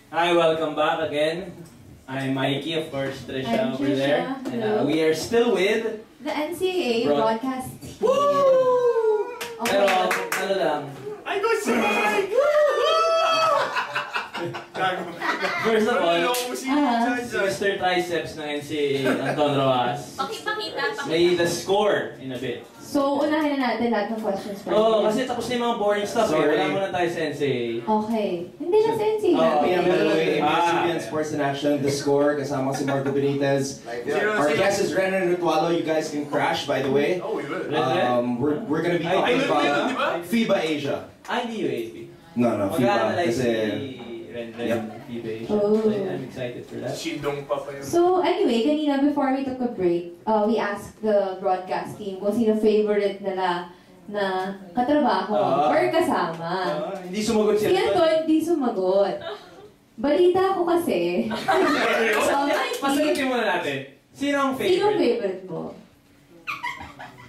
Hi, welcome back again. I'm Mikey, of course, Trisha over there. And we are still with the NCAA broadcast team. Woo! Okay. Pero, ano lang. I go Mike! First of all, Mr. Triceps ng NCAA, Anton Rojas. Pakita. May the score in a bit. So, unahin na natin lahat ng questions first. Oo, kasi tapos na yung mga boring stuff. Sorry. Wala muna tayo sa NCAA. Okay. Hindi na sa NCAA. PM ABS-CBN Sports in Action, The Score, kasama si Marco Benitez. Our guest is Renan Rutualo. You guys can crash, by the way. Oh, we will. We're gonna be talking about FIBA Asia. Hindi UAP. No, FIBA. Kasi Ren, FIBA Asia. Oh. I'm excited for that. Shindong pa yun. So, anyway, kanina before we took a break, we asked the broadcast team kung sino favorite nila na katrabaho or kasama. Hindi sumagot Si sila. Anton, hindi sumagot. Balita ko kasi. Pasagutin muna natin. Sino ang favorite? Sino favorite mo?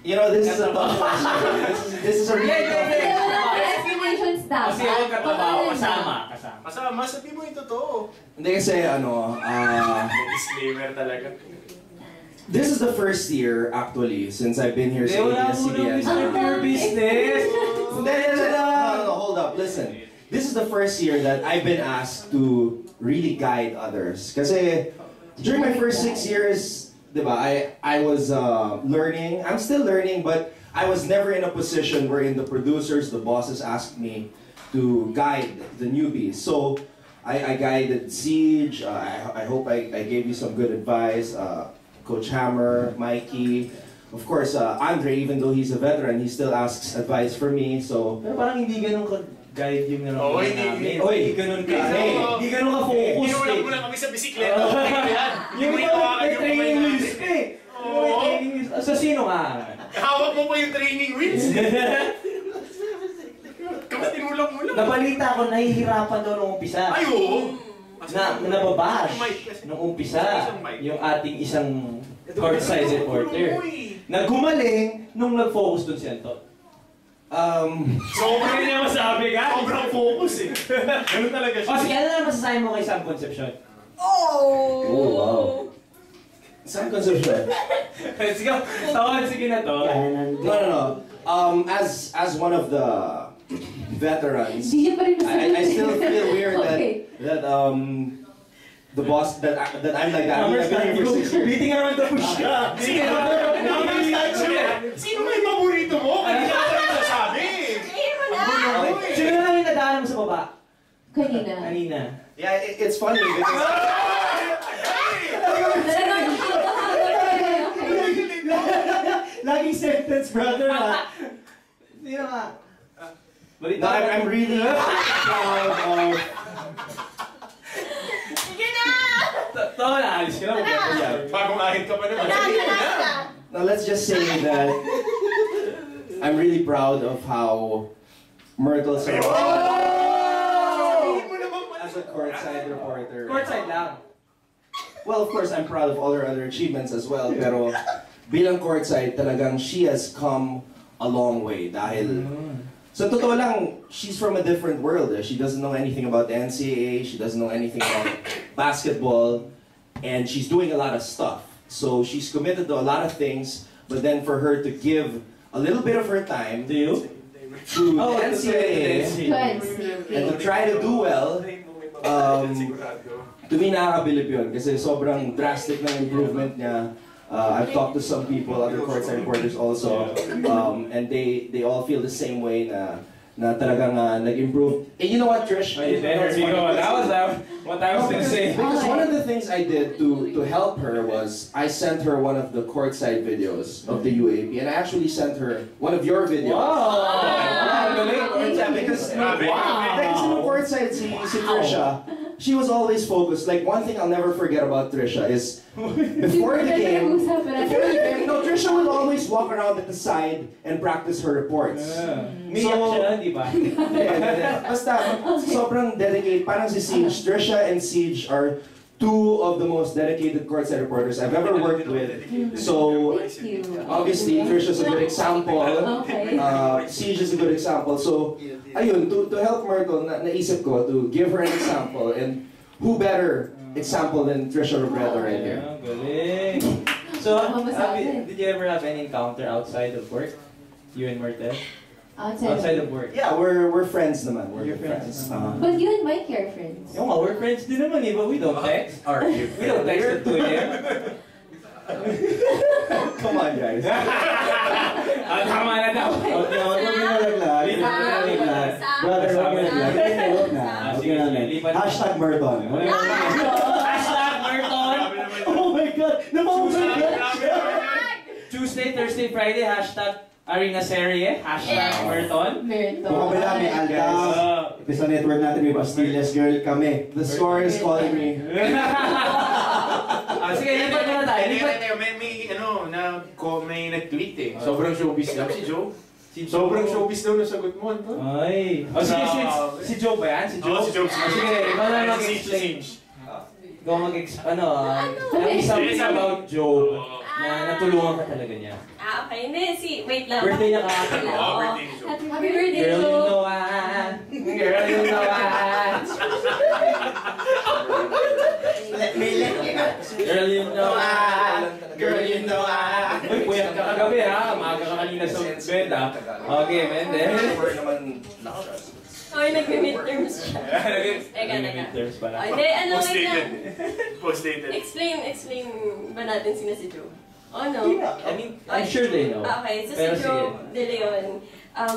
You know, this is a tough question. This is a really tough question. Explanations dapat. Kasi yung katrabaho, kasama. Kasama, sabi mo yung totoo. Hindi kasi, Disclaimer talaga. this is the first year, actually, since I've been here sa ABS-CBN. Your business. No, hold up, listen. This is the first year that I've been asked to really guide others. Kasi during my first 6 years, diba, I was learning. I'm still learning, but I was never in a position wherein the producers, the bosses asked me to guide the newbies. So I guided Siege. I hope I gave you some good advice. Coach Hammer, Mikey, of course, Andre, even though he's a veteran, he still asks advice for me. So, Pero parang hindi ganun ka-guide yung Oo, namin. Oy, Hindi ganun ka. Hindi ganun ka-focus. Pinulang mo lang kami sa bisikleta. Yung may training wheels ka eh. So, sino ka? Hawak mo pa yung training wheels. Kapag tinulang mo lang. Nabalita ko, nahihirapan daw nung umpisa. Ay, oo. Nababash nung umpisa yung ating isang courtside reporter. Naggumaling nung nag-focus dun si Anton. Sobrang niya masabi ka? Sobrang focus eh. Ganun talaga siya. O sige, ano na masasabi mo kay Sam Concepcion? oh wow. Some consumption. Let's go. Tawad, sige na to. No. As one of the veterans, Hindi niya pa rin I still feel weird Okay. that the boss that I'm like that. I've been here for 6 years. Beating around the bush ka. Sige, sino may paborito mo? Hindi ka na nasasabi. Sino na lang yung nadaanan mo sa baba? Kanina. Yeah, it's funny because Laging sentence, brother. Sino ka? no, I'm really proud of. Sige na! Tawa na, alis ka na. Bagong ahit ka pa naman. Sabihin mo na. Now let's just say that I'm really proud of how Myrtle survived as a courtside reporter. Courtside lang. Well, of course, I'm proud of all her other achievements as well. Pero bilang courtside, talagang she has come a long way. Dahil, sa totoo lang, she's from a different world. She doesn't know anything about the NCAA. She doesn't know anything about basketball. And she's doing a lot of stuff. So she's committed to a lot of things. But then for her to give a little bit of her time Do you? to the NCAA and to try to do well, to me nakakabilib yun kasi sobrang drastic ng improvement niya. I've talked to some people, other courtside reporters also, and they all feel the same way na talagang nag-improve. And you know what, Trish? There you go. That was what I was going to say. Because one of the things I did to help her was I sent her one of the courtside videos of the UAP, and I actually sent her one of your videos. Wow! Because nung courtside si Trisha, she was always focused. Like one thing I'll never forget about Trisha is before the game, no, Trisha would always walk around at the side and practice her reports. Miyak siya, di ba? Basta, sobrang dedicated. Parang si Siege, Trisha and Siege are two of the most dedicated courtside reporters I've ever worked with. So, Thank you. obviously, Trisha's a good example. Okay. Siege is a good example. So, ayun, to help Myrtle, naisip ko to give her an example. And who better example than Trisha Robredo right here? Galing. So, did you ever have any encounter outside of work? You and Martel? Outside of work? Yeah, we're friends naman. We're You're friends. But you and Mike are friends. Yung we're friends din naman eh, but we don't text. Are you? We don't text at 2 a.m. Come on, guys. Tama na daw. Okay, wag mo nalaglag. Brother, wag mo nalaglag. Huwag na. Hashtag Merton. Hashtag Merton. Oh my God! Napaulit! Tuesday, Thursday, Friday, hashtag Arena Serie, hashtag Merton. Kung kabila may Alta, sa network natin may Bastillas Girl kami. The score is calling me. Sige, lipat na tayo. May nag-tweet eh. Sobrang showbiz lang si Joe. Sobrang showbiz daw na sagot mo. Ay. O sige, si Joe ba yan? Si Joe? Si Joe. Sige, ikaw na mag-explain. Ikaw mag-explain, something about Joe na natulungan ka talaga niya. Okay. Hindi, wait lang. Birthday niya kakakila. Birthday ni Joe. Happy birthday, Girl, you Joe. know what? Girl, you know what? Let me let you out. Girl, you know what? Girl, you know what? Uy, puyat ka kagabi ha. Maaga ka kanina sa bed ha. Okay, man. Okay, nagme-midterms siya. Teka. Midterms pala. Hindi, ano, wait lang. Post-dated. Explain ba natin sino si Joe? Oh, no? I mean, I'm sure they know. Okay, so Pero si sige. Joe De Leon,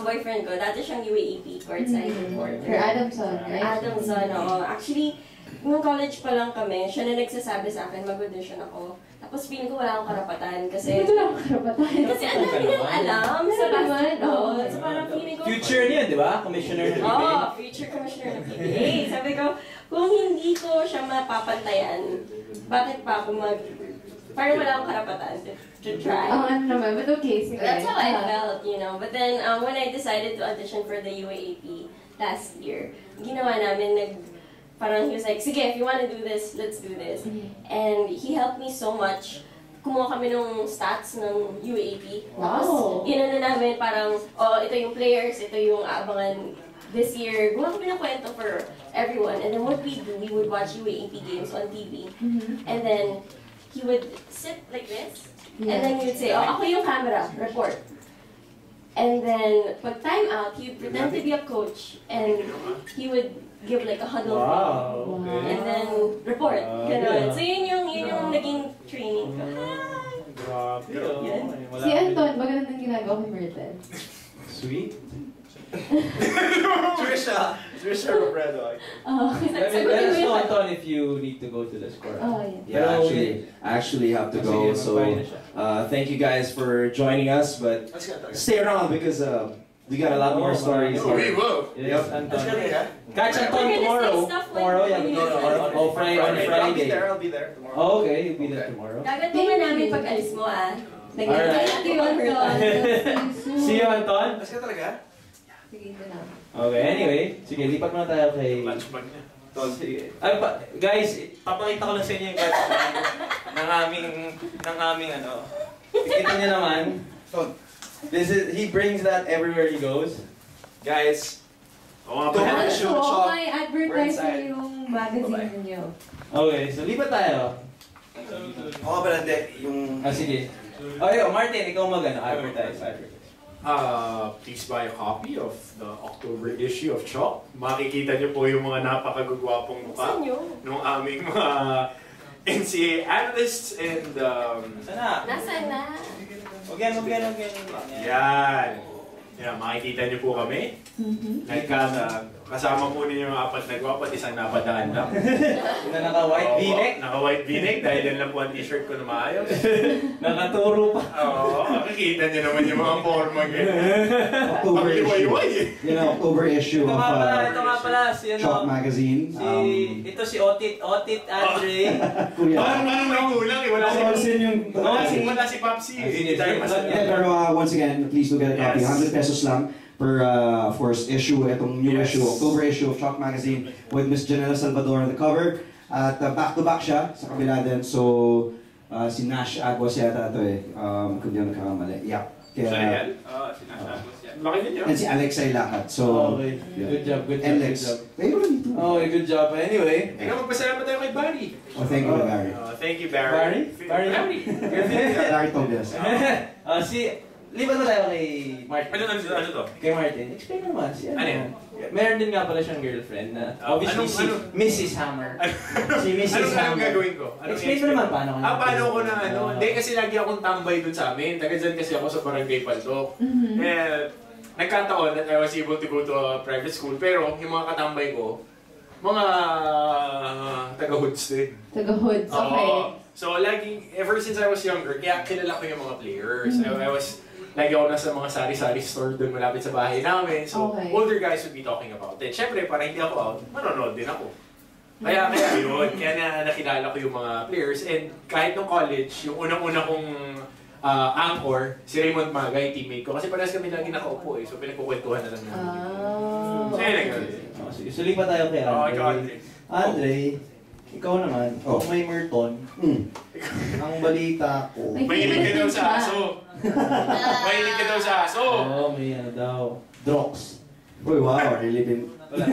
boyfriend ko, dati siyang UAAP, courtside reporter. For Adamson, right? Adamson, oo. Actually, nung college pa lang kami, siya na nagsasabi sa akin, mag-audition ako. Tapos feeling ko wala akong karapatan kasi... Ito lang karapatan. Kasi ang dami niyang alam sa basketball. So parang feeling ko... Future niya, di ba? Commissioner ng PBA. Oo, future commissioner ng PBA. Sabi ko, kung hindi ko siya mapapantayan, bakit pa ako parang wala akong karapatan to try. Ano naman, but okay, sige. That's how I felt, you know. But then, when I decided to audition for the UAAP last year, ginawa namin, parang he was like, sige, if you want to do this, let's do this. And he helped me so much. Kumuha kami ng stats ng UAAP. Wow! Tapos, inano namin parang, ito yung players, ito yung aabangan this year. Gumawa kami ng kwento for everyone. And then what we do, we would watch UAAP games on TV. And then, he would sit like this, and then he would say, ako yung camera, report. And then, pag time out, he would pretend to be a coach, and he would give like a huddle Wow, okay. and then report. Ganun. So yun yung naging training ko. Grabe, Yan. Si Anton, maganda ng ginagawa kay Myrtle. Sweet. Trisha Robredo. Let us know, Anton, if you need to go to the score. Yeah, I actually have to go. So, thank you guys for joining us, but stay around because we got a lot more stories We here. will. Yes, Anton. Catch We're Anton gonna tomorrow. say stuff like Tomorrow, when yeah. you- On Friday. I'll be there tomorrow. Oh, okay, you'll be there tomorrow. Gagatungan namin pag alis mo Alright. Thank you, Anton. See you, Anton. Let's go talaga. Sige, ito na. Okay, anyway. Sige, lipat muna tayo kay... Lunch bag niya. Sige. Guys, papakita ko lang sa inyo yung catch bag ng aming ano. Kita niyo naman. He brings that everywhere he goes. Guys, Oo nga Don't pala. show Ano, shop. may advertise na yung magazine niyo. okay, so lipat tayo. Oo pala, yung... Sige. Okay, Martin, ikaw advertise. Please buy a copy of the October issue of Chalk. Makikita niyo po yung mga napakagugwapong mukha Saan yun? ng aming mga NCAA analysts and Sana. Nasaan na? Again. yan. Yeah, makikita niyo po kami. Kasama po ninyo yung apat na gwapo at isang napadaan lang. Na naka-white v-neck. Naka-white v-neck dahil yan lang po ang t-shirt ko na maayos. Nakaturo pa. Oo, makikita niyo naman yung mga forma ganyan. October issue. Pag-iwayway eh. You know, October issue Ito of nga pala, si Chalk Magazine. Ito si Otit Andre. Kuya. Parang may kulang eh. Wala Wala si Papsi eh. Sige, Hindi tayo sige. masaya. Yeah, pero once again, please do get a copy. Yes. 100 pesos lang per, of course, issue. Itong new Yes. issue, October issue of Chalk Magazine with Miss Janela Salvador on the cover. At back-to-back siya sa kabila din. So, si Nash Aguas yata ito eh. Kung di ako nagkakamali. Yeah. Siya Kaya, yan? Sinasagos yan. Laki ninyo. and si Alexay Lahat. So, Okay. yeah. Good job. And Lex. Kayo rin dito. Okay, good job. Anyway. Ikaw magpasalamat Barry. Oh, thank you, Barry. Thank you, Barry. Barry? Barry Tobias. Liban mo tayo kay Martin. Ano to? Kay Martin. Explain naman si Ano yan? Meron din nga pala siyang girlfriend na obviously si Mrs. Hammer. Si Mrs. Anong Hammer. gagawin ko? Explain mo naman paano ka Paano ko na ano? Hindi kasi lagi akong tambay dun sa amin. Taga dyan kasi ako sa Barangay Paltok. Nagkataon that I was able to go to a private school. Pero yung mga katambay ko, mga taga-hoods din. Taga-hoods, okay. So laging, ever since I was younger, kaya kilala ko yung mga players. Lagi ako nasa mga sari-sari store doon malapit sa bahay namin. So, older guys would be talking about it. Siyempre, para hindi ako out, manonood din ako. Kaya yun. Kaya nakilala ko yung mga players. And kahit nung college, yung unang-una kong anchor, si Raymond Magay, teammate ko. Kasi parehas kami lagi nakaupo eh. So, pinagkukwentuhan na lang namin. So, yun lang yun. Sige, suli pa tayo kay Andre. Andre, ikaw naman, kung may Merton, ang balita ko. Mahilig ka daw sa aso. Mahilig ka daw sa aso. Oo, may ano daw. Drox. Uy, wow, really been... Wala.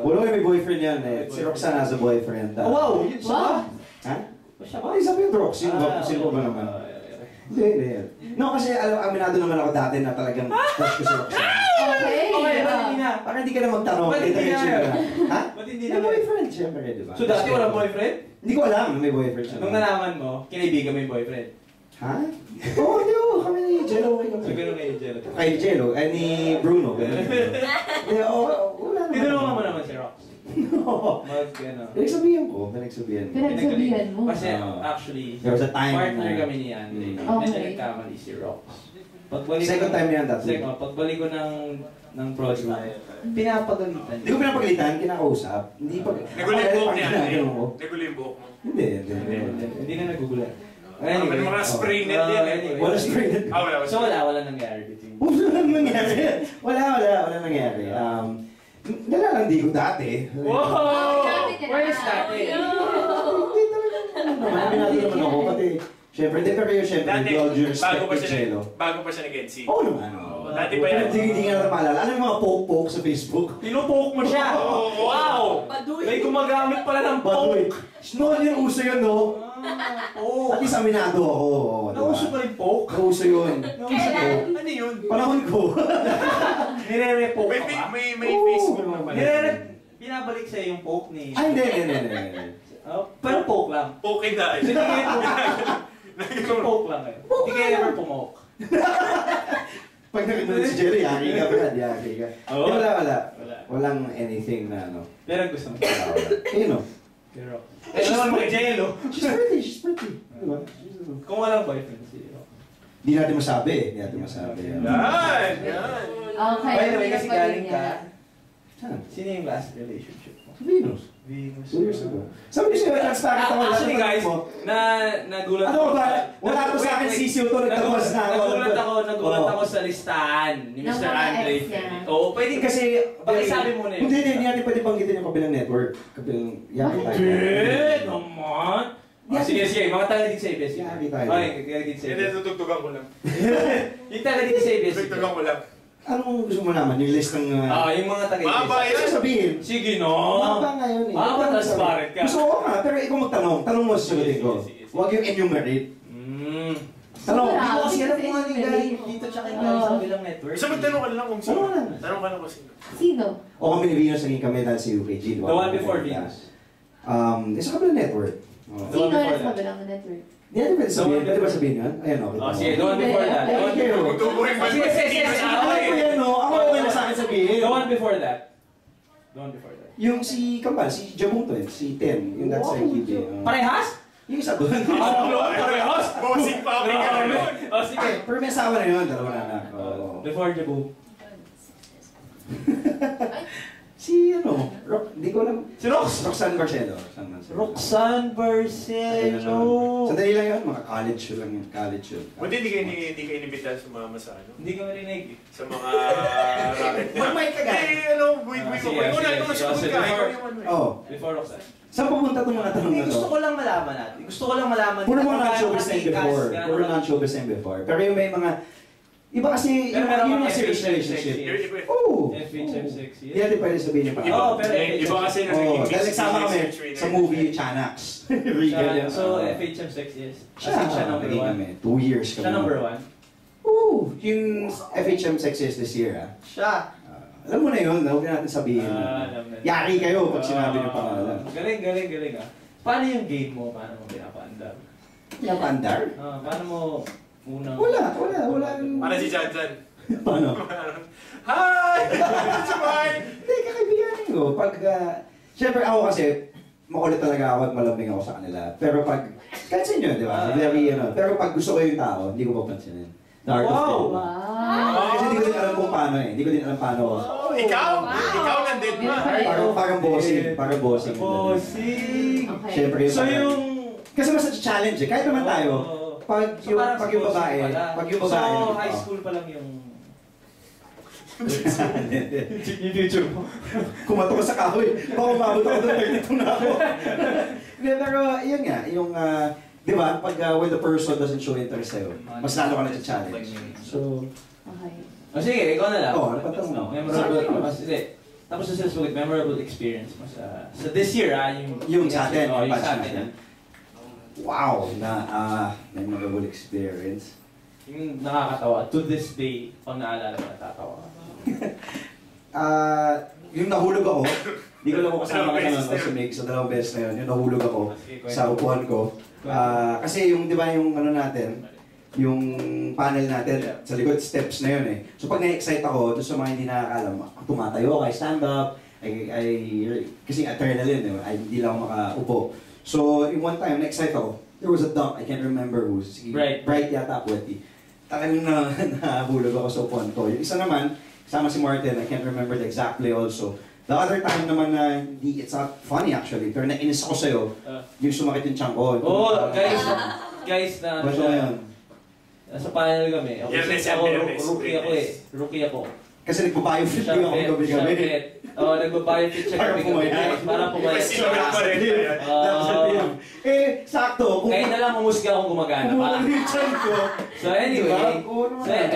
Wala may boyfriend yan eh. Si Roxanne has a boyfriend. Wow! Yun siya ba? Ha? Siya ba? Ay, sabi yung Rox. Sino ba naman? Hindi. No, kasi aminado naman ako dati na talagang crush ko si Roxanne. Okay. Ba't hindi na? Para hindi ka na magtanong. Ba't hindi na? Ha? Ba't hindi May na? boyfriend, siyempre, di ba? So dati walang boyfriend? Hindi ko alam na may boyfriend siya. Nung nalaman mo, kinaibigan mo yung boyfriend. Ha? Oo, hindi ko. Kami ni Jello. So gano'n kay Jello. Kay Jello, ni Bruno. Hindi, wala naman. Tinulungan mo naman si Rox. No. Pinagsabihan ko. Pinagsabihan mo. Kasi actually, There was a time partner na- kami ni Andre. Okay. Medyo nagkamali si Rox. Pagbalik Second time niya dati. Pagbalik ko ng project, pinapagalitan. Hindi ko pinapagalitan, kinakausap. Hindi pa... Nagulo yung buhok niya. Ginagawa ko. Nagulo yung buhok mo. Hindi. Hindi na nagugulat. May mga spray net yan eh. Wala spray net. Wala. So wala nangyari between. Wala nangyari. Wala nangyari. Nalalandi ko dati. Wow! Where is that? Hindi talaga. Aminado naman ako. Pati, syempre, hindi pero yun, syempre, Dati, with all due respect to Jello. bago pa siya nag-NC. Oo naman. Dati pa yan. Hindi nga na maalala. Ano yung mga poke-poke sa Facebook? Pinupoke mo siya! Wow! May gumagamit pala ng Baduy. poke! Noon yun, uso yun, no? At least aminado ako. Nauso pa rin poke? Nauso yun. Nauso ko. Ano yun? Panahon ko. Nire-repoke ka ba? May Facebook naman. Binabalik sa'yo yung poke ni... Ay, hindi. Pero poke lang. Okay na. Hindi kayo poke lang eh. Hindi kayo ever pumoke. Pag nakita si Jerry, yaki ka, Brad. Yaki ka. Oo. Wala. Walang anything na ano. Pero gusto mo. Ayun, no? Pero... Eh, naman mga Jello. She's pretty. Diba? Kung walang boyfriend si Jello. Hindi natin masabi. Yan. Okay. By the way, kasi galing ka. Saan? Sino yung last relationship mo? Sa Venus. 2 years ago. Sabi ko sa'yo, transparent ako. Actually guys, nagulat Ano ba? Wala ko sa akin sisiyo to, nagtawas na ako. Nagulat ako sa listahan ni Ng Mr. mga Andre. ex niya. Oo, pwede Kasi, pakisabi mo na yun. Hindi natin pwede banggitin yung kabilang network. Kabilang, yaki tayo. Hindi naman. Sige, mga taga-dig sa ABS. Yaki tayo. Okay, taga-dig sa Hindi, ABS. tutugtugan ko lang. Yung taga-dig sa ABS. Tutugtugan ko lang. Anong gusto mo naman? Yung list ng... Yung mga taga-ABS. Maba, Ano sabihin? Sige no. Maba ngayon eh. Maba, transparent ka. Gusto ko nga, pero ikaw magtanong. Tanong mo sa sagutin ko. Sige. Huwag yung enumerate. Tanong. Wala. Hindi ko kasi alam Kasi kung ano yung anyway. galing dito tsaka yung galing sa bilang network. Gusto magtanong ka lang kung sino. Tanong lang. Tanong ka lang kung sino. Sino? O kami ni Venus, naging kami dahil si UKG. The one before Venus. Isa kabilang network. The Sino one before na sa that. kabilang network? Hindi natin pwede sabihin. Pwede ba sabihin yan? Ayan o. Oh, sige, the one before that. The one before Tutubuhin ba? Sige. Alam ko yan no. Ako okay na sa akin sabihin. The one before that. The one before that. Yung si Kambal, si Jabong to si Ten. Yung that's like QB. Parehas? Yung isa doon. Parehas? Bossing pa kami ka naman. Oh, sige. Pero may asawa na yun. Dalawa na anak. Oo. Before Jabu. Si ano? Hindi ko alam. Si Rox. Roxanne Barcelo. Roxanne Barcelo. Sandali lang yun. Mga college yun lang yun. College yun. Buti hindi ka inibita sumama sa ano? Hindi ko marinig. Sa mga racket na. Mag-mic ka guys. Eh, ano, wait. Sige, Una, sige, ito sige, sumunod sige. ka. Ikaw yung ano eh. Oo. Before Roxanne. Saan pupunta itong mga tanong Hindi, na to? gusto ko lang malaman natin. Gusto ko lang malaman. Puro mga kung gaano non-showbiz na katikas, before. gaano Puro non-showbiz na before. Pero yung may mga Iba kasi, Pero meron yung kang serious FHM relationship. 6 years. Oo. FHM 6 Hindi years. natin pwede sabihin yung Oo, pero Iba kasi Oo, naging dahil nagsama kami sa movie Chanax. Siya, so, FHM 6 years. Siya number 1. 2 years kami. Siya number 1. Oo, yung FHM 6 years this year, ah. Siya. Alam mo na yun, huwag na natin sabihin. Alam na. Yari kayo pag sinabi ng pangalan. Galing ah. Paano yung game mo? Paano mo pinapaandar? Napandar? Paano mo unang... Wala. Para si Janjan. Paano? Hi! Sabay! Hindi, kakaibigan ko. Pag, siyempre ako kasi, makulit talaga ako at malambing ako sa kanila. Pero pag, kahit sa inyo, di ba? Very, pero pag gusto ko yung tao, hindi ko papansinin. The art of it. Wow! Kasi hindi ko din alam kung paano eh. Hindi ko din alam paano. Oh, ikaw? Ikaw nandun ba? Parang bossing. Parang bossing. Bossing! Okay. Siyempre, So yung... kasi mas challenge eh. Kahit naman tayo, pag yung babae, So, high school pa lang yung... yung future mo. Kumato ko sa kahoy. Baka umabot ako doon, nagtito na ako. Hindi, pero yun nga, yung, di ba, pag when the person doesn't show interest sa'yo, mas lalo ka na challenge. So, Okay. Sige, ikaw na lang. Oo, ano pa tanong? Tapos sa sulit, memorable experience mo sa this year, yung sa atin, yung batch sa natin. atin. Wow, memorable experience. Yung nakakatawa, to this day, pag naalala mo, natatawa ka. Yung nahulog ako, hindi ko lang ako kasama ka naman sa Mig, sa dalawang beses na yun, yung nahulog ako sa upuan ko. Kasi yung, di ba, yung ano natin, yung panel natin, sa likod, steps na yun eh. So pag na-excite ako, doon sa mga hindi nakakalam, tumatayo, I stand up, kasi adrenaline, hindi lang ako makaupo. So, yung one time, na-excite ako, there was a dunk, I can't remember who, Bright yata, Puweti. Talagang nahulog ako sa upuan ko. Yung isa naman, kasama si Martin, I can't remember the exact play also. The other time naman na, it's not funny actually, pero nainis ako sa'yo, yung sumakit yung tiyan ko. Guys, na ano Ba't siya, nasa panel kami. Rookie ako. Kasi nagbabiofit din ako gabi-gabi. Nagbabiofit siya gabi-gabi. Para pumayat. Sakto. Ngayon na lang humusga akong gumagana pa. So anyway,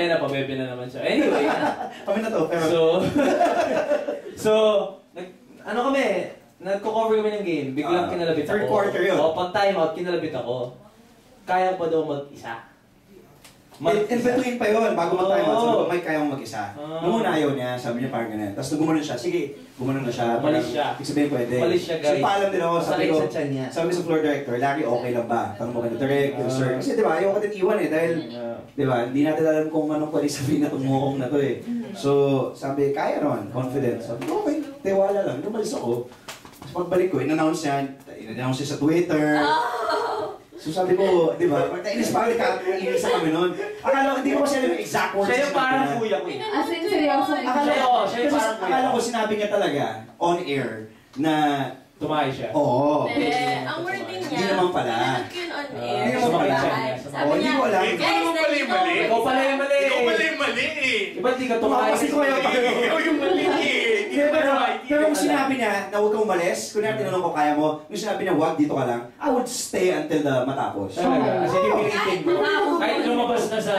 napabebe na naman siya. Anyway, kami na to, pero... So, ano kami, nagko-cover kami ng game, biglang kinalabit ako. Third quarter yun. Pag time out, kinalabit ako. Kaya pa daw mag-isa. In between pa yun, bago mag-time out, sabi ko, may kaya mong mag-isa. Nung una ayaw niya, sabi niya parang ganun. Tapos nung gumanon siya, sige, gumanon na siya. Malis siya. Ibig sabihin pwede. Malis siya, guys. So paalam din ako, sabi ko, sa tiyan niya. sabi sa floor director, Larry, okay lang ba? Tanong mo kay Direk, sir. Kasi di ba, ayaw ka din iwan eh, dahil, di ba, hindi natin alam kung anong pwede sabihin na tumukong na to eh. So, sabi, kaya naman, confidence. Sabi ko, okay, tiwala lang. Lumalis ako. Tapos pagbalik ko, in-announce niya sa Twitter. So sabi ko, di ba, nainis pa kami, inis na kami noon. Akala ko, hindi ko kasi alam yung exact words. Siya yung parang kuya ko eh. As in, seryoso. Akala ko sinabi niya talaga, on air, na... Tumahay siya. Oo. Ang wording niya, Hindi naman pala. pinanood ko yun on air. Hindi naman pala. Sabi Hindi niya, ko alam. guys, mali. Ikaw pala yung mali. Ikaw pala yung mali eh. Ba't di ka tumahay? Kasi ko ayaw Ikaw yung mali eh. Pero kung sinabi niya na huwag kang umalis, kung tinanong ko kaya mo, kung sinabi niya huwag, dito ka lang, I would stay until matapos. Talaga? Kasi pipilitin mo. Kahit lumabas na sa...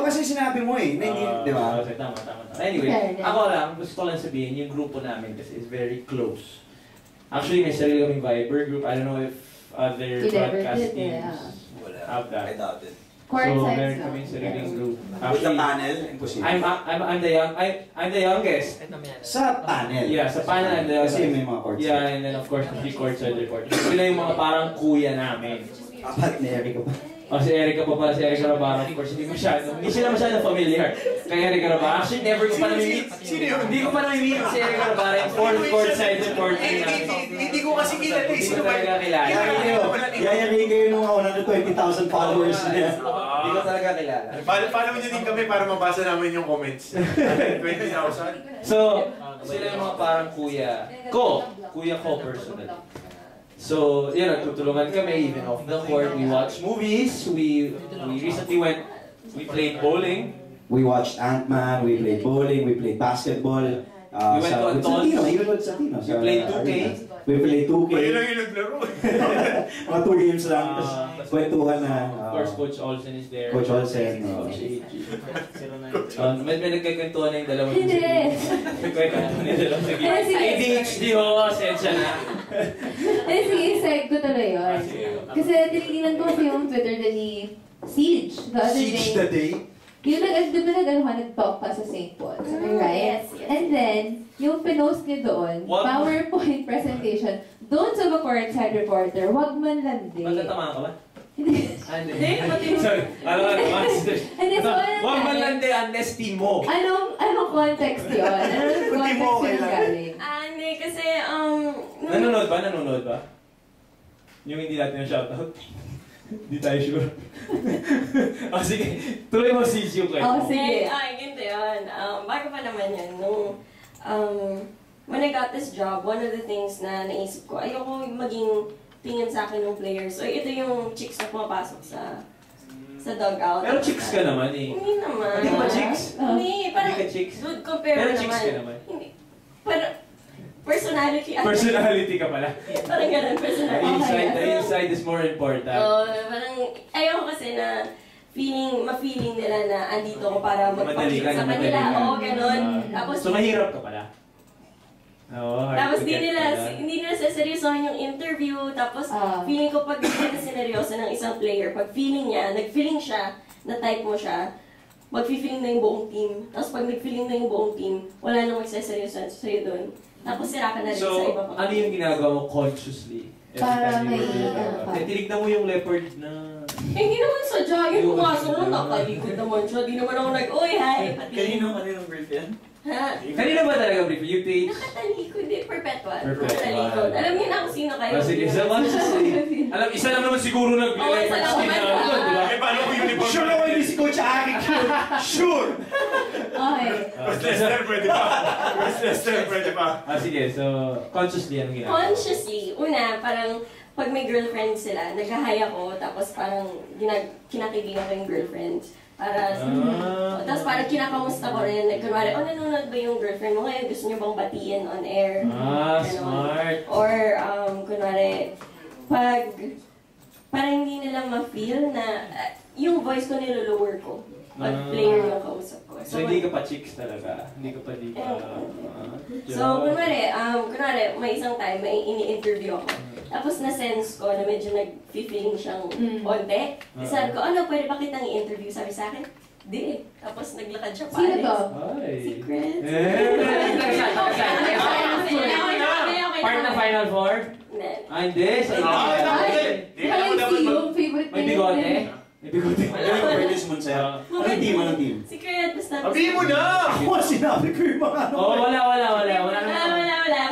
Kasi sinabi mo eh, na hindi, di ba? Tama. Anyway, ako lang, gusto ko lang sabihin, yung grupo namin kasi is very close. Actually, may sarili kaming Viber group. I don't know if other broadcast teams have that. I doubt it. So, meron kaming sariling group. With the panel, imposible. I'm the youngest. Sa panel? Yeah, sa panel I'm the youngest. Kasi may mga courts. Yeah, and then of course, the courts are the courts. Sila yung mga parang kuya namin. Apat ni Eric pa. Si Erica pa pala, si Erica Rabara, of course, hindi sila masyadong familiar kay Erica Rabara. Actually, never ko pa na-meet. Hindi ko pa na-meet si Erica Rabara, yung fourth court side ng court namin. Hindi ko kasi kilala. Hindi ko talaga kilala. Yayari kayo nung 120,000 followers niya. Hindi ko talaga kilala. Follow nyo din kami para mabasa namin yung comments. 20,000. So, sila yung mga parang kuya ko personally. So, yun, nagtutulungan kami even off the court. We watch movies. We recently we played bowling. We watched Ant-Man, we played bowling, we played basketball. We went to Anton's. Even with Santino. We played 2K. We played 2K. Pwede lang yung naglaro. Mga 2 games lang, tapos kwentuhan na. Of course, Coach Olsen is there. Coach Olsen. Coach AG. May nagkakantuhan na yung dalawang Hindi. Nagkakantuhan na yung dalawang sige. ADHD ho, asensya na. Sige, side ko tuloy yun. Kasi tinitingnan ko kasi yung Twitter na ni Siege the other Siege the day. day. Yung nag-talk pa sa St. Paul. Right? Yes, yes. And then, yung pinost niya doon, Wag- PowerPoint presentation, doon sa courtside reporter, wag man landi. Magtatamaan ka ba? Hindi. Hindi, pati mo. Sorry. Ano ka naman? Hindi, so ano Huwag man nangyari? lang din unless team mo. Anong context yun? Anong Hindi mo context okay yun lang. galing? Hindi, kasi, Nanonood ba? Nanonood ba? Yung hindi natin yung shoutout. Hindi tayo sure. Sige. Tuloy mo si yung kwento. Oh, sige. Ganito yun. Bago pa naman yun, nung, when I got this job, one of the things na naisip ko, ayoko maging tingin sa akin ng players. So, ito yung chicks na pumapasok sa dugout. Pero chicks ka naman eh. Hindi naman. Hindi ka ba chicks? Hindi, parang, Hindi ka chicks? dude, compare Pero mo chicks naman. ka naman. Hindi. Parang, personality. Personality ka pala. Parang ganun, The personality. inside is more important. Parang, ayoko kasi na ma-feeling nila na andito ko para Madali ka magpakita sa na, kanila. madali ka. Oo, ganun. Tapos, So mahirap ka pala. Oo, hard tapos to di get nila, pala. hindi nila saseryosohan yung interview. Tapos, feeling ko pag hindi na sineryoso ng isang player, pag feeling niya, nag-feeling siya, na type mo siya, mag-feeling na yung buong team. Tapos pag nag-feeling na yung buong team, wala nang magsaseryoso sa'yo doon. Tapos sira ka na rin sa So, iba pa. ano yung ginagawa mo consciously? Every Para time you may, go to the dugout? Eh, tinignan mo yung leopard na... Hindi naman sadya, yung pumasok lang, nakalikod naman siya. Di naman ako uy, hi, pati. Kaninong brief yan? Ha? Kanina ba talaga brief? You take... Nakatalikod eh, perpetual. Perpetual. Nakatalikod. Alam niyo na kung sino kayo. Sige, so consciously. Alam, isa lang naman siguro Oo, nag-leopard isa lang skin naman. na ano, di ba? Eh, paano ko uniform? Sure ako hindi si Coach Arik. Sure! Okay. Mas Lester, pwede pa. Mas Lester, pwede pa. Sige, so consciously anong ginagawa? Consciously, una, parang pag may girlfriend sila, nag-hi ako, tapos parang kinakaibigan ko yung girlfriend. Para, tapos parang kinakamusta ko rin. Like, kunwari, nanonood ba yung girlfriend mo ngayon? Gusto niyo bang batiin on air? Ganon. Smart. Or, kunwari, parang hindi nila ma-feel na yung voice ko nilolower ko. Pag player yung kausap ko. So hindi ka pa chicks talaga? Hindi ka pa di pa... So, kunwari, may isang time, may ini-interview ako. Tapos na-sense ko na medyo nag-feeling siyang onte. Sabi ko, pwede ba kitang i-interview? Sabi sa akin, di. Tapos naglakad siya pa. Sino to? Ay. Secret. Part na Final Four? Hindi. Sa Yung favorite May bigote? May bigote. Ano yung previous month sa'yo? Anong team? Anong team? Secret, basta. Sabihin mo na! Ako, sinabi ko yung mga ano. Oh, wala. Wala.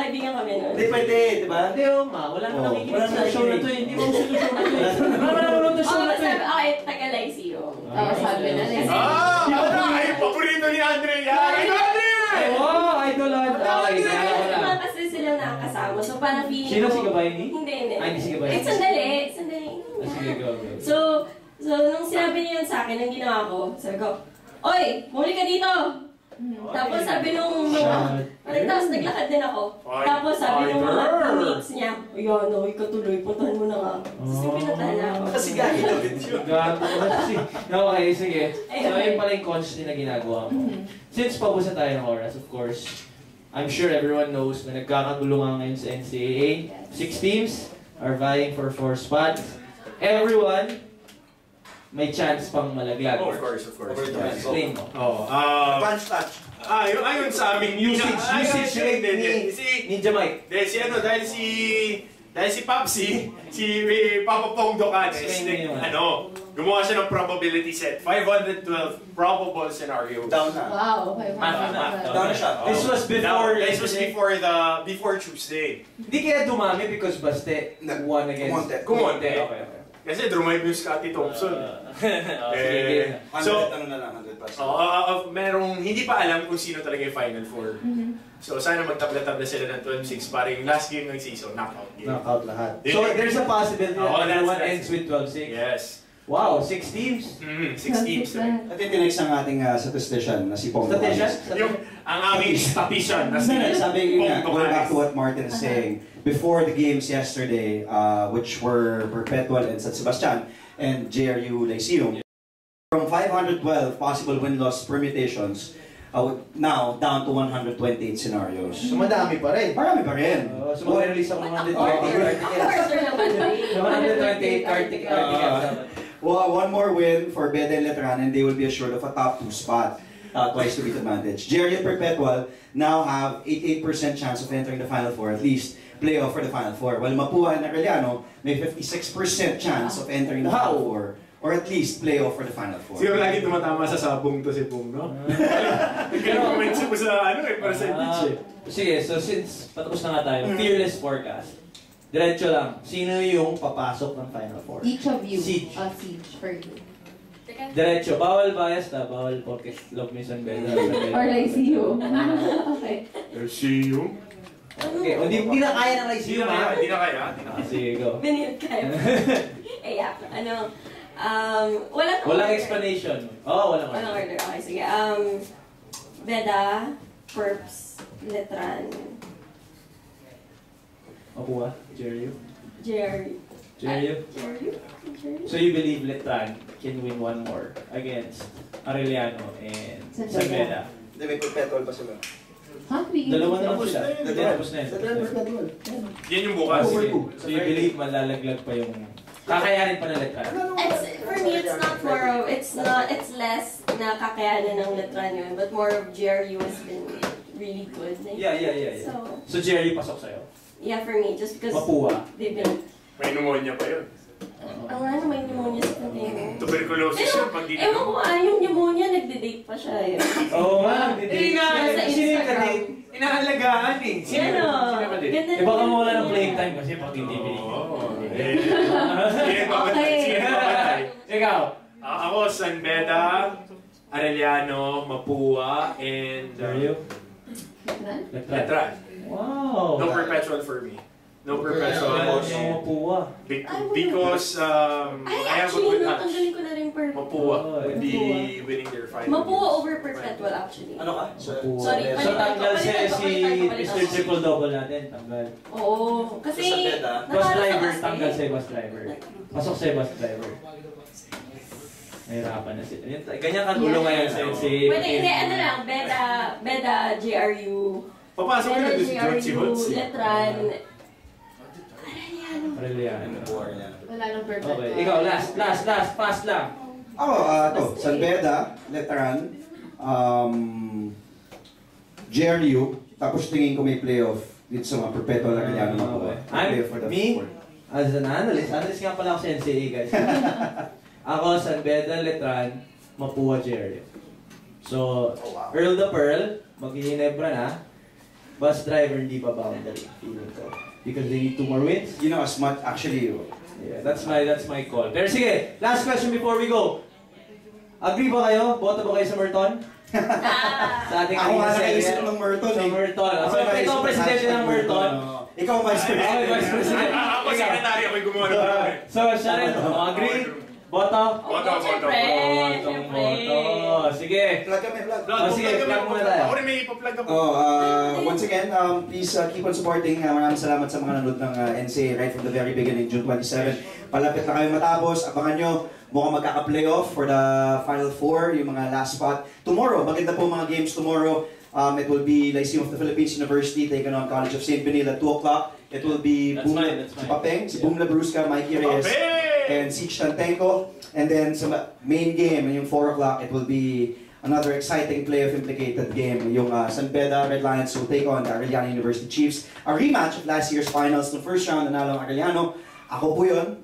Kaibigan kami nun. Hindi pwede, di ba? Hindi, ma. Wala na nakikinig Wala sa na show na to. nakikinig. Hindi mo gusto show na to. Wala na nanonood ng show na to. Okay, taga-Lyceum. Sabi na rin. Ay, paborito ni Andre yan! Ay, Andre! Ay, wow! Idol on. Okay, kaya wala. Naman kasi sila nakakasama. So, parang feeling Sino ko... si Gabayni? Hindi. Ay, hindi si Gabayni. Sandali. Sige, go. So, nung sinabi niya yun sa akin, ang ginawa ko, sabi ko, Oy, muli ka dito! Tapos sabi nung tapos naglakad din ako. Tapos sabi nung mga teammates niya, ayan, ikaw tuloy, puntahan mo na nga. Tapos yung pinuntahan na ako. Kasi gagi na din yun. Gato kasi. Okay, sige. So, yun pala yung conscious na ginagawa mo. Since pabusa tayo ng oras, of course, I'm sure everyone knows na nagkakagulungan ngayon sa NCAA. 6 teams are vying for 4 spots. Everyone may chance pang malaglag. Of course. Explain mo. Punch touch. Ayon sa aming usage rate din. Ninja Mike. Dahil si Papsi, si Papa Pong Docanes, gumawa siya ng probability set. 512 probable scenario. Down na. Wow, okay. Down na siya. This was before Tuesday. Hindi kaya dumami because Baste won against... Kumonte. Okay. Kasi drumive yung Scottie Thompson. So, 100%. merong hindi pa alam kung sino talaga yung Final Four. So, sana magtabla-tabla sila ng 12-6 para yung last game ng season, knockout game. Knockout lahat. So, there's a possibility that everyone ends with 12-6? Yes. Wow, 6 teams? 6 teams. At yung tinex ang ating statistician na si Pong Statistician? Docanes. Ang aming statistician na Sabi yun nga, Pong going back to Docanes. what Martin is saying, before the games yesterday, which were Perpetual and San Sebastian and JRU Lyceum. From 512 possible win-loss permutations, now down to 128 scenarios. So madami pa rin. Marami pa rin. So mag-release ako ng 128 card tickets. Well, one more win for Beda and Letran and they will be assured of a top 2 spot. Twice to beat advantage. Jerry and Perpetual now have 88% chance of entering the Final Four, at least playoff for the Final Four. While Mapua and Arellano may 56% chance of entering the Final Four, or at least playoff for the Final Four. Siguro lagi tumatama sa sabong to si Pum, no? Nagka-comment siya sa para sa beach eh. Sige, so since patapos na nga tayo, fearless forecast. Diretso lang, sino yung papasok ng Final Four? Each of you. Siege. Siege for you. Diretso, bawal bias na, bawal pocket love me San Beda. Or Lyceum. Okay. Lyceum? Okay, hindi na kaya ng Lyceum ha? Hindi na kaya. Sige, go. Minute kayo. Walang explanation. Walang order. Okay, sige. Beda, Perps, Letran, Mapua, Jerry. Jerry. So you believe Letran can win one more against Arellano and San Beda? Hindi, may Perpetual pa sila. Dalawa na lang sila. Tapos na yun. Yan yung bukas. So you believe malalaglag pa yung kakayanin pa ng Letran? For me, it's not more of, it's less na kakayanin ng Letran yun, but more of GRU has been really good. Yeah. So Jerry pasok sa'yo? Yeah, for me, just because Mapua. they've been... May pneumonia pa yun. May pneumonia sa kanila. Tuberculosis yun pag di na. Ewan ko yung pneumonia, nagde-date pa siya. Oo nga, nagde-date. Sino yung kadate? Inaalagaan eh. Sino? Baka mawala ng playing time kasi pag hindi Ikaw? Ako, San Beda, Arellano, Mapua, and Letran. Wow! No Perpetual for me. No Perpetual. Mapua. Because I have a good match. Tanggalin ko na rin Mapua would be winning their final. Mapua over Perpetual actually. Ano ka? Sorry, So tanggal si Mr. Triple Double natin, tanggal. Oo, kasi Bus driver, tanggal si bus driver. Pasok si bus driver. Nahirapan na sila. Ganyan kagulo ngayon si... Pwede, hindi, Beda, GRU. Papasok na doon si John si Hotzi. Letran. Arellano. Wala nang perfect. Okay, ikaw, last, fast lang. Ako, San Beda, Letran, GRU, tapos tingin ko may playoff dito sa mga Perpetual na kanya naman po. Me, as an analyst nga pala ako sa NCAA guys. Ako, San Beda, Letran, Mapua, GRU. So, Earl the Pearl, maghihinebra na. Bus driver, hindi pa boundary, feeling ko. Because they need 2 more wins. You know, as much, actually, yeah, that's my call. Pero sige, last question before we go. Agree ba kayo? Boto ba kayo sa Merton? Sa ating ako nga nakaisip ng Merton Sa Merton. So, ikaw presidente ng Merton. Ikaw vice president. Ako vice president. Ako secretary, ako'y gumawa ng So, Sharon, agree? Boto? Boto. Sige. Plug kami, plug. Sige, plug muna tayo. Ako rin may ipa-plug ako. Once again, please keep on supporting. Maraming salamat sa mga nanood ng NCAA right from the very beginning, June 27. Palapit na kayo matapos. Abangan nyo, mukhang magkaka-playoff for the Final Four, yung mga last spot. Tomorrow, maganda po mga games tomorrow. It will be Lyceum of the Philippines University taking on College of St. Benil at 2 o'clock. It will be si Bumla Brusca, Mikey Reyes, and Siege Tantenko. And then sa main game, yung 4 o'clock, it will be another exciting playoff implicated game. Yung San Beda Red Lions will take on the Arellano University Chiefs. A rematch of last year's finals. No first round, nanalo ang Arellano. Ako po yun,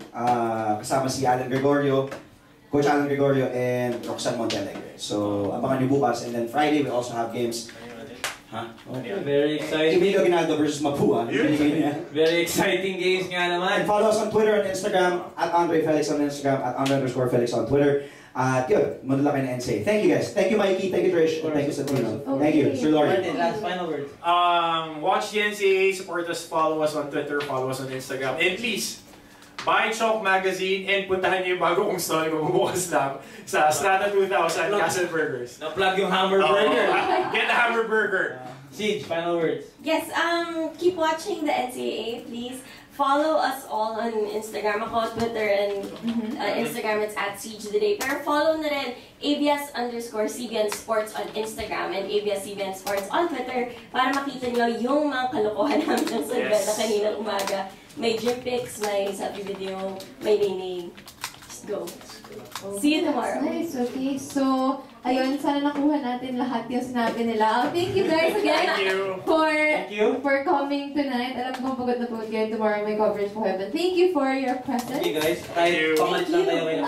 kasama si Alan Gregorio, Coach Alan Gregorio, and Roxanne Montealegre. So, abangan nyo bukas. And then Friday, we also have games. Okay, very exciting. Emilio Ginaldo versus Mapua. Very exciting games nga naman. And follow us on Twitter and Instagram, at Andre Felix on Instagram, at Andre_Felix on Twitter. At yun, madala kayo na NCAA. Thank you guys. Thank you Mikey, thank you Trish, and thank you Santino. Thank you, Sir Laurie. Last final words. Watch the NCAA, support us, follow us on Twitter, follow us on Instagram, and please, buy Chalk Magazine and puntahan niyo yung bago kong stall magbubukas lang sa Strata 2000 Castle Burgers. Na-plug yung hamburger. Get the hamburger. Siege, final words. Yes, keep watching the NCAA, please. Follow us all on Instagram ako, Twitter, and Instagram, it's @SiegeTheDay. Pero follow na rin ABS_CBN Sports on Instagram and ABS-CBN Sports on Twitter para makita nyo yung mga kalokohan namin ng Sulbeda kaninang umaga. May gym pics, may selfie video, may name. Just go. See you tomorrow. Nice, okay. So, ayun, sana nakuha natin lahat yung sinabi nila. Thank you guys again for coming tonight. Alam ko pagod na pagod kayo. Tomorrow may coverage po heaven. Thank you for your presence. Thank you guys. Kahit pamalit lang tayo ngayon.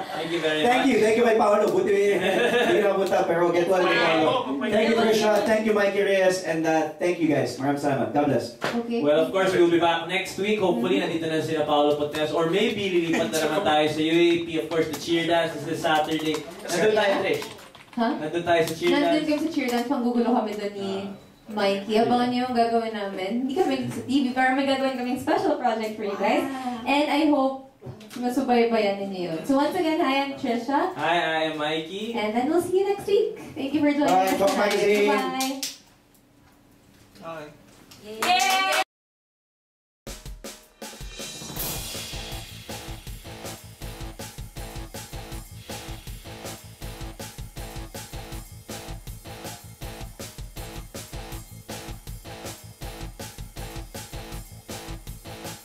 Thank you very much. Thank you, Mike Paolo. Buti hindi na punta, pero get well, Mike Paolo. Thank you, Trisha. Thank you, Mikey Reyes. And thank you guys. Maraming salamat. God bless. Okay. Well, of course, we will be back next week. Hopefully, nandito na sila Paolo Potnes. Or maybe, lilipat na naman tayo sa UAP. Of course, the cheer dance is this Saturday. Nandun tayo, Trish. Ha? Nandun tayo sa cheer dance. Nandun kami sa cheer dance. Panggugulo kami doon ni Mikey. Abangan niyo yung gagawin namin. Hindi kami sa TV, pero may gagawin kaming special project for you guys. And I hope masubaybayan ninyo yun. So once again, hi, I'm Trisha. Hi, I am Mikey. And then we'll see you next week. Thank you for joining us tonight. Bye. Bye. Yay!